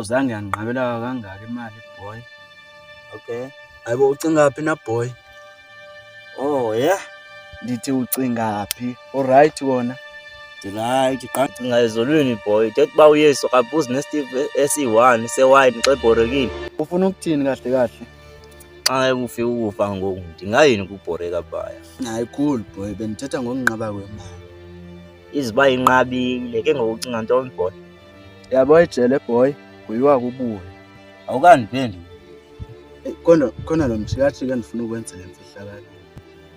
Zange yanginqabela kangaka imali boy. Okay. Hayibo ucingaphi na boy? Oh yeah. Ndithi ucingaphi? Alright wona. Right, qancinga ezolweni boy. Dethi ba uyeso kabuzi neSteve SE1 sewine xa ibhorekile. Ufuna ukuthini kahle kahle? Xa ufika ukufa ngoku ndingayini ukubhoreka baya. Hayi cool boy, benithetha ngokunqaba kwemali. Iziba inqabile ke ngokucinga ntoni boy? Yabo ejele boy, kuyiwa kubuye. Awukandiphenduli. Khona lo mjikajika ndifuna ukwenza le mfihlakalo.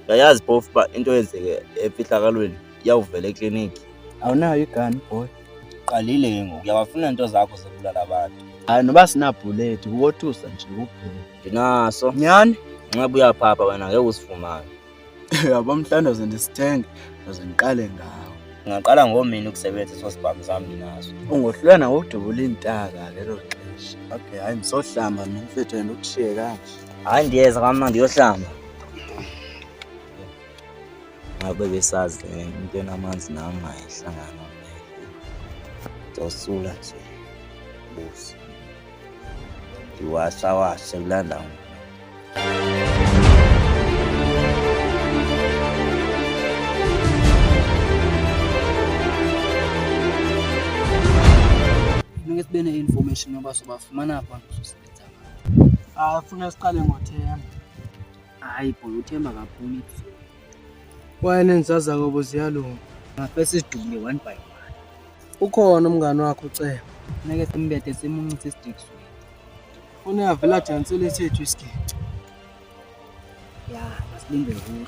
Yayazi phofu ba into yenzeke efihlakalweni iyawuvela ekliniki. Awunayo igani boy. Qalile ke ngoku uyawafuna into zakho zokubulala abantu. Hayi noba sinabhuleti ukothusa nje kuphela. Ndinaso. Nyani? Nxa uyaphapha wena ngeke usifumane. Yabo mhlandoze ndisithenge noze ndiqale ngawo. Ngaqala ngomini ukusebenza sosibhamu sami ndinaso. Ungohlulana ngokudubula intaka lelo xesha. Okay, hayi ngisohlamba mina mfethu yena ukushiye kanje. Hayi ndiyeza kamna ndiyohlamba. Ngabe besazi into enamanzi nami ngayihlangana nayo. Ndosula nje. Busi. Ndiwasha kulanda. Ngeke sibe ne-information yoba sobafumana apha sosebenza ngabo. Funa siqale ngoThemba. Hayi boy, uThemba kaphumi. Wena enzaza ngobo ziyalunga. Ngabe sidubule one by one. Ukhona umngane wakho uCeba. Ngeke simbethe simuncithe isidikso. Uneyavela jansele sethu isigidi. Ya, masilinde kuhle.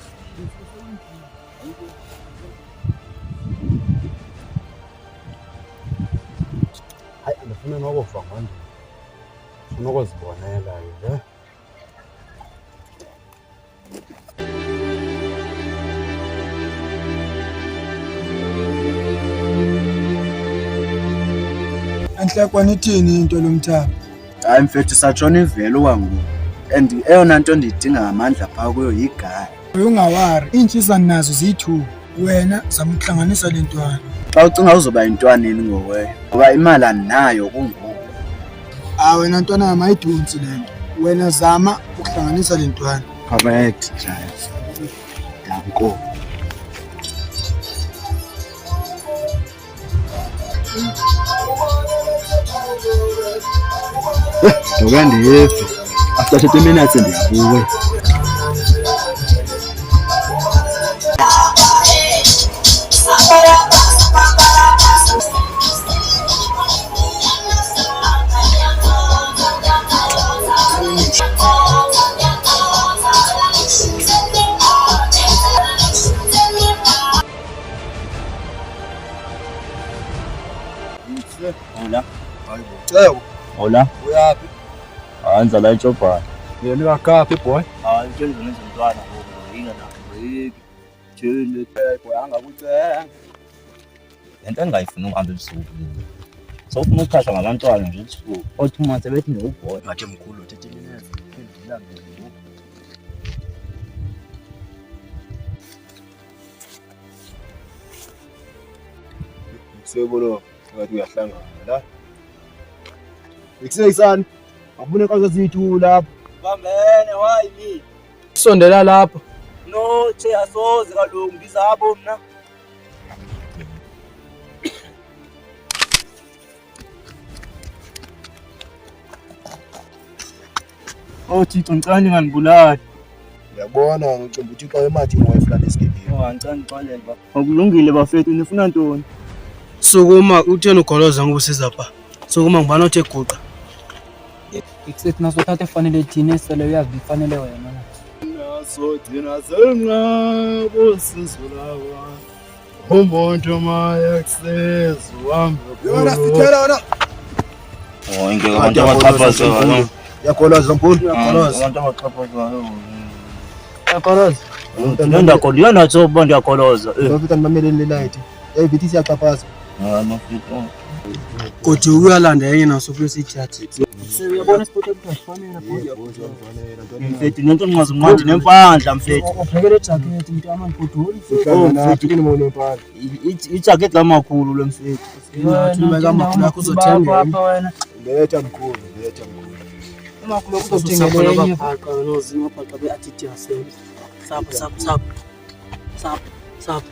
Hayi andifuna nokufa manje. Ufuna ukuzibonela ke. Enhlekweni ithini into lomthamo? Hayi mfethu satshona ivelo kwangu. And eyona nto ndiyidinga ngamandla phaa kuyo yigaya. Ungawari, iintshisa nazo ziyi-2. Wena zama ukuhlanganisa le ntwana. Xa ucinga uzoba yintwaneni ngoweyo ngoba imali andinayo kungoku. Wena ntwana mayidunsi le nto. Wena zama ukuhlanganisa le ntwana. Correct guys. Danko. Ndoke ndiyefe. After 30 minutes ndiyabuya. Hola. Cebo. Hola. Uyaphi? Hanza la ejobhani. Yena uyakaphi boy? Hayi into endizona izintwana ngoku inga naqhubeki. Thini Boy angakucenga. lento engayifuni ukuhamba ebusuku. Sawufuna ukukhashwa ngabantwana nje ebusuku. Othuma sebethi ngubhoy. Ngathi mkhulu 30 minutes. Ngidila ngoku. Sebolo ngathi uyahlangana la ikuseyisani abune kwazo zithu lapha Bambene why me? Sondela lapha. No, che asoze kaloku ngizapho mna. Thixo ngicela ningandibulali. uyabona ngicimba ukuthi xa emathi ngoyifla lesigidi Ngicela ngixolele ba. Akulungile bafethu nifuna ntoni? Sukuma utheni ugoloza ngoba usizapha. Sukuma ngibana uthi eguqa. Ikusethi naso thatha efanele thina esele uyazi ifanele wena. naso thina senqabo sizulawa umuntu maya kusezwe uhambe Yona sithela wena. Oh, ngeke abantu abaqhaphazayo. Yakoloza mkhulu, yakoloza. Abantu abaqhaphazayo. Yakoloza. Ndiya nazo bonke yakoloza. Bafika nimameleni light. Bithi siyaqhaphaza. Mafethu. Kodwa uyalanda enye naso kule chat. Uyabona isipotho kufanele Mfethu nento ngimazincwadi nempandla mfethu. uphekele ejacket mntwana mgodoli. Mfethu kini mona empala. Ijacket lamakhulu lo mfethu. Ubeka amakhulu akho uzothenga apha wena. Letha mkhulu, letha mkhulu. Amakhulu akho uzothengela enye bhaqa nozima bhaqa beattitude sap.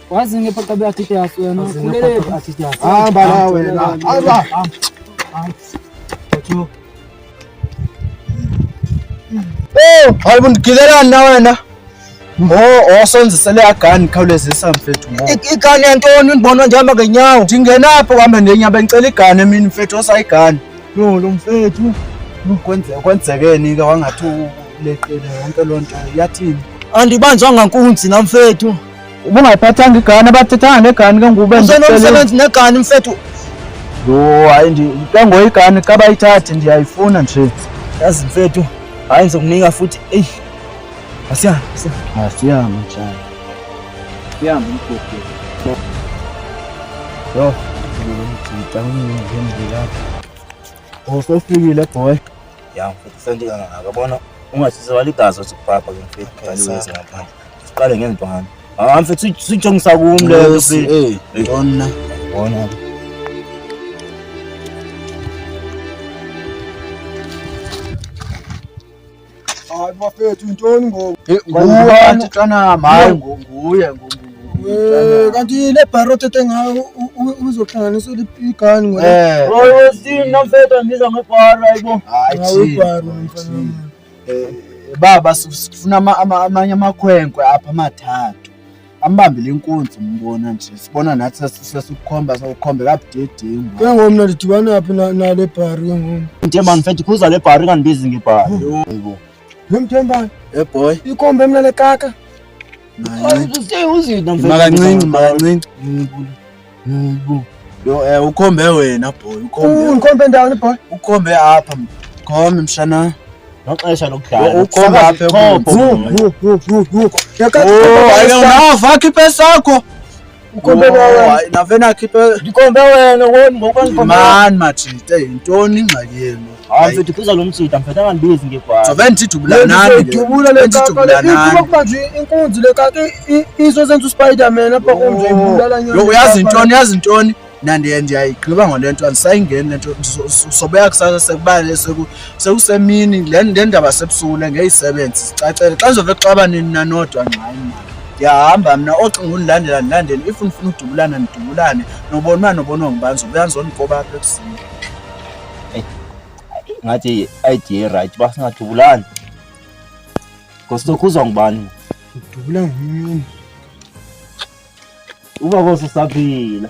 Wazi ngephaqa beattitude wena ukhulele attitude. Hamba la wena. Hamba. Otho. Hayi bundigizelani na wena? Osonzisele agani khawulezisa mfethu ngo. Igani yantoni ndibona njihamba ngenyawo? Ndingenapho kuhamba ngenyaba ngicela igani emini mfethu osayigani. Lo mfethu. Kwenzekeni ke wangathi uleqile yonke lonto yathini? Andibanjwanga nkunzi namfethu. Ubungayiphathanga igani abathethanga negani ke ngube Usenomsebenzi negani mfethu. Yo hayi kangoyigani kabayithathe ndiyayifuna nje. Yazi mfethu. Hayi ngizokunika futhi. Asiyama. Asiyama njani. Siyama mfethu. Yo, Usofikile boy. Ya mfethu sendika ngakabona ungasise waligazi sikupapa ke mfethu kaliweze ngaphandle. Siqale ngentwana. Mfethu sijongisa kumle mfethu. Ntona. Bona. Hayi bafethu intoni ngoku? Nguwe ntwana hayi nguye Kanti le barot ethengayo uzohlanganisa igani ngone. Sina mfethu andiza ngebhara ayibo. Hayi baba sifuna amanye amakhwenkwe apha amathathu. Ambambile inkunzi umbona nje. Sibona nathi sesikhomba sokukhombe kabudedingu. Ke ngomna ndidibana yaphi nale bhari ke ngoku? Nthemba mfethu khuza le bhari kandibizi ngebhara. Yebo. Ngimthemba. Boy. Ikombe mina le kaka. Uzina mfethu. Makancinci. Yo ukhombe wena boy, Ukhombe ndawoni boy? Ukhombe apha. Khombe mshana. Noxesha lokudlala. Ukhombe apha Yo. Hayi unava khiphe sakho. Ukhombe wena. Hayi navena khiphe. Ndikhombe wena ngokwani Man mathite intoni ingxaki yenu? mfethu khuza lo msitha mfethu angandibizi ngebhara. So bendidubula nani? Dubula le kaka. Kuba nje inkunzi le kaka izozenza uSpiderman apha kumje ibulala nyana. Yo uyazi intoni? Nandi ndiyayigqiba ngolento andisayingeni lento sobeya kusasa sekubale sekusemini le ndaba sebusule ngeyisebenzi sicacele xa ngizove kuxaba nini nanodwa ngqayi manje ndiyahamba mina ocinga undilandela if ufuna udubulana nidubulane nobonwa ngibani zobuyanzoni ngoba apha ekusini ngathi idea right basingadubulani ngosokhuzwa ngubani Dubula ngini. uba bosaphila